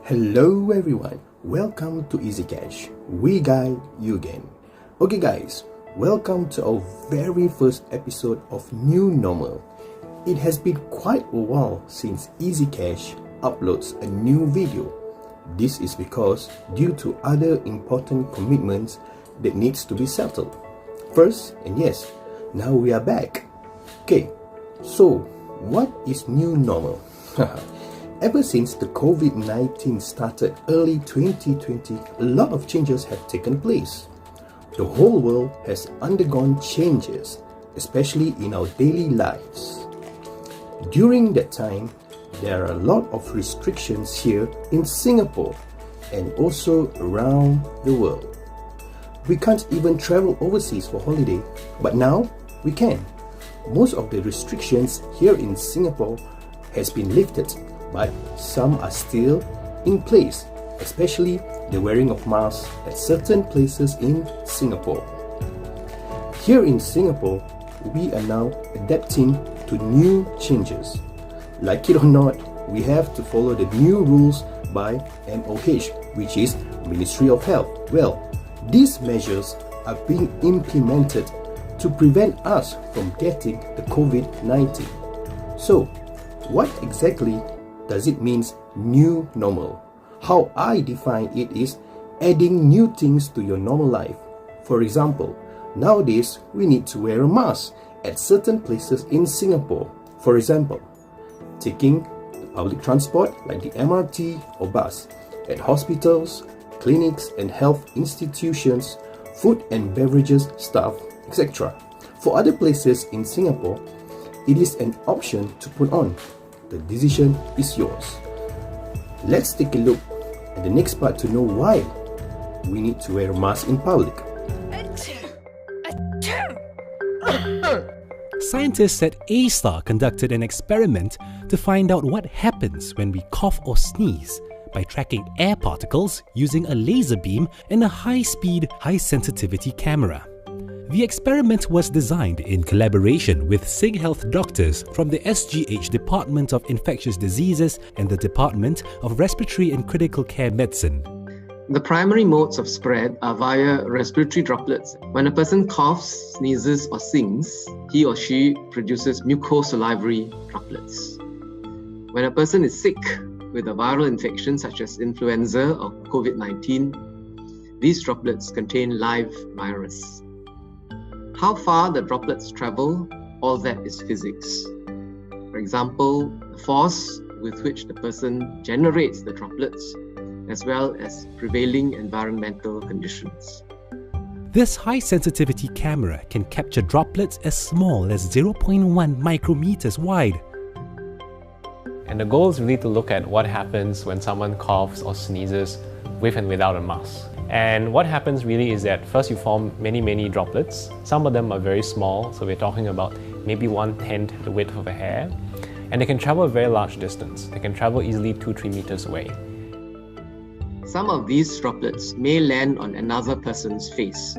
Hello everyone, welcome to Easy Cash. We guide you again. Okay guys, welcome to our very first episode of New Normal. It has been quite a while since Easy Cash uploads a new video. This is because due to other important commitments that needs to be settled. First, and yes, now we are back. Okay, so what is new normal? Ever since the COVID-19 started early 2020, a lot of changes have taken place. The whole world has undergone changes, especially in our daily lives. During that time, there are a lot of restrictions here in Singapore and also around the world. We can't even travel overseas for holiday, but now we can. Most of the restrictions here in Singapore has been lifted, but some are still in place, especially the wearing of masks at certain places in Singapore. Here in Singapore, we are now adapting to new changes. Like it or not, we have to follow the new rules by MOH, which is Ministry of Health. Well, these measures are being implemented to prevent us from getting the COVID-19. So, what exactly does it mean new normal? How I define it is adding new things to your normal life. For example, nowadays we need to wear a mask at certain places in Singapore. For example, taking the public transport like the MRT or bus, at hospitals, clinics and health institutions, food and beverages staff, etc. For other places in Singapore, it is an option to put on. The decision is yours. Let's take a look at the next part to know why we need to wear a mask in public. Scientists at A*STAR conducted an experiment to find out what happens when we cough or sneeze by tracking air particles using a laser beam and a high-speed, high-sensitivity camera. The experiment was designed in collaboration with SigHealth doctors from the SGH Department of Infectious Diseases and the Department of Respiratory and Critical Care Medicine. The primary modes of spread are via respiratory droplets. When a person coughs, sneezes, or sings, he or she produces mucosalivary droplets. When a person is sick with a viral infection such as influenza or COVID-19, these droplets contain live virus. How far the droplets travel, all that is physics. For example, the force with which the person generates the droplets, as well as prevailing environmental conditions. This high-sensitivity camera can capture droplets as small as 0.1 micrometers wide. And the goal is really to look at what happens when someone coughs or sneezes with and without a mask. And what happens really is that first you form many droplets. Some of them are very small, so we're talking about maybe 1/10 the width of a hair. And they can travel a very large distance. They can travel easily 2-3 meters away. Some of these droplets may land on another person's face.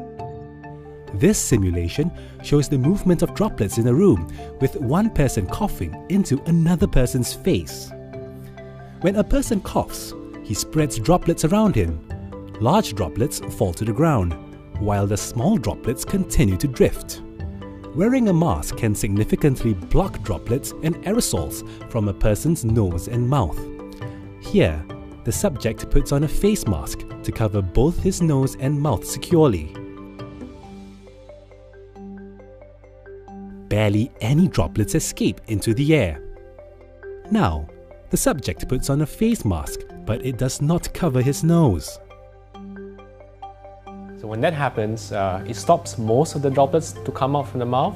This simulation shows the movement of droplets in a room with one person coughing into another person's face. When a person coughs, he spreads droplets around him. Large droplets fall to the ground, while the small droplets continue to drift. Wearing a mask can significantly block droplets and aerosols from a person's nose and mouth. Here, the subject puts on a face mask to cover both his nose and mouth securely. Barely any droplets escape into the air. Now, the subject puts on a face mask, but it does not cover his nose. So when that happens, it stops most of the droplets to come out from the mouth,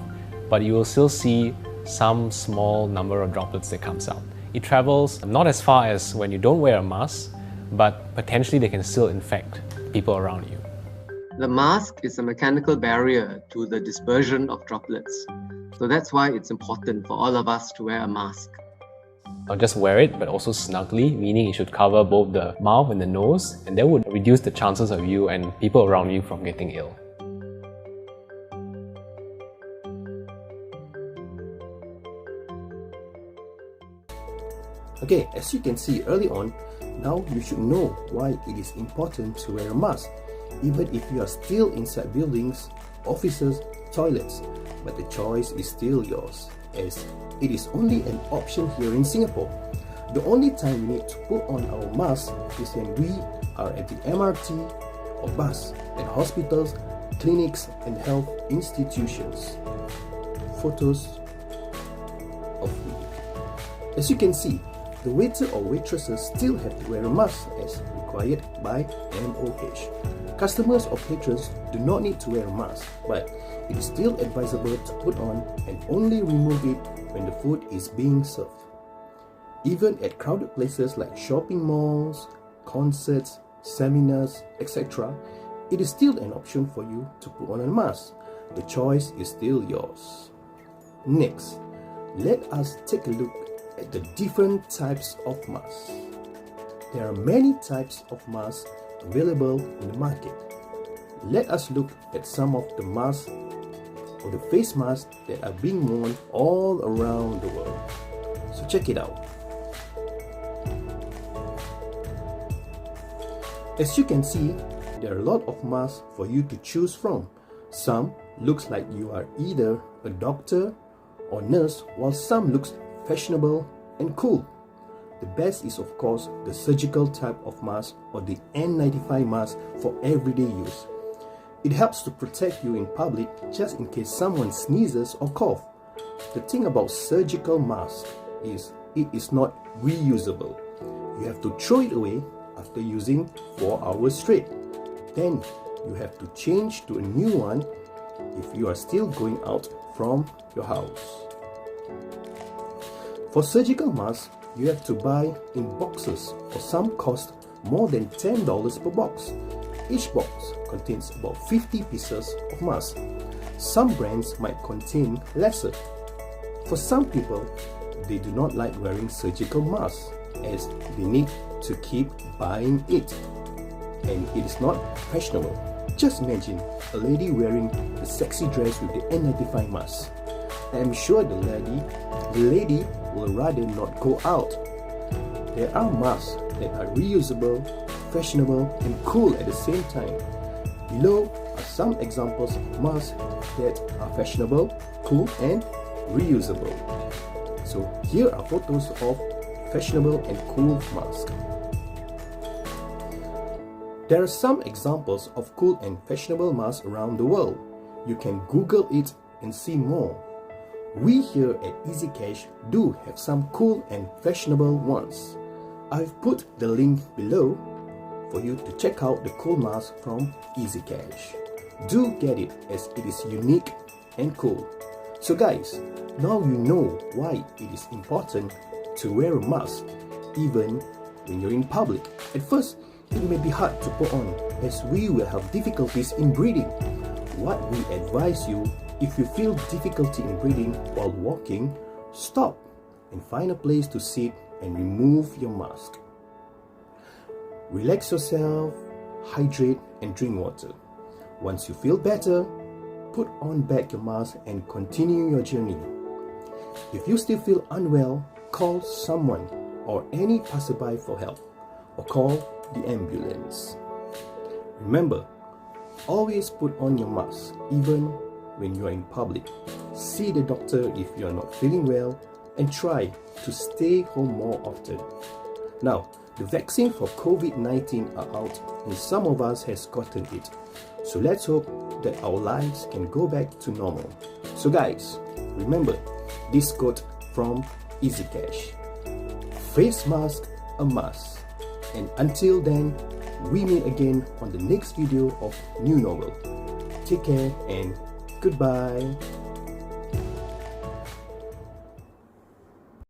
but you will still see some small number of droplets that comes out. It travels not as far as when you don't wear a mask, but potentially they can still infect people around you. The mask is a mechanical barrier to the dispersion of droplets. So that's why it's important for all of us to wear a mask. Not just wear it, but also snugly, meaning it should cover both the mouth and the nose, and that would reduce the chances of you and people around you from getting ill. Okay, as you can see early on, Now you should know why it is important to wear a mask, even if you are still inside buildings, offices, toilets. But the choice is still yours, as it is only an option here in Singapore. The only time we need to put on our mask is when we are at the MRT or bus, at hospitals, clinics and health institutions. Photos of me. As you can see, the waiter or waitresses still have to wear a mask as required by MOH. Customers or patrons do not need to wear a mask, but it is still advisable to put on and only remove it when the food is being served. Even at crowded places like shopping malls, concerts, seminars, etc., it is still an option for you to put on a mask. The choice is still yours. Next, let us take a look at the different types of masks. There are many types of masks available in the market. Let us look at some of the masks or the face masks that are being worn all around the world. So check it out. As you can see, there are a lot of masks for you to choose from. Some looks like you are either a doctor or nurse, while some looks fashionable and cool. The best is of course the surgical type of mask or the N95 mask for everyday use. It helps to protect you in public just in case someone sneezes or coughs. The thing about surgical mask is it is not reusable. You have to throw it away after using 4 hours straight. Then you have to change to a new one if you are still going out from your house. For surgical masks, you have to buy in boxes, or some cost more than $10 per box. Each box contains about 50 pieces of mask. Some brands might contain lesser. For some people, they do not like wearing surgical masks as they need to keep buying it, and it is not fashionable. Just imagine a lady wearing a sexy dress with the N95 mask. I am sure the lady will rather not go out. There are masks that are reusable, fashionable and cool at the same time. Below are some examples of masks that are fashionable, cool and reusable. So here are photos of fashionable and cool masks. There are some examples of cool and fashionable masks around the world. You can Google it and see more. We here at EasyCash do have some cool and fashionable ones. I've put the link below for you to check out the cool mask from EasyCash. Do get it as it is unique and cool. So guys, now you know why it is important to wear a mask even when you're in public. At first, it may be hard to put on as we will have difficulties in breathing. What we advise you, if you feel difficulty in breathing while walking, stop and find a place to sit and remove your mask. Relax yourself, hydrate and drink water. Once you feel better, put on back your mask and continue your journey. If you still feel unwell, call someone or any passerby for help, or call the ambulance. Remember, always put on your mask even when you are in public. See the doctor if you are not feeling well and try to stay home more often. Now, the vaccine for COVID-19 are out and some of us has gotten it. So let's hope that our lives can go back to normal. So guys, remember this quote from EasyCash. Face mask, a must. And until then, we meet again on the next video of New Normal. Take care and goodbye.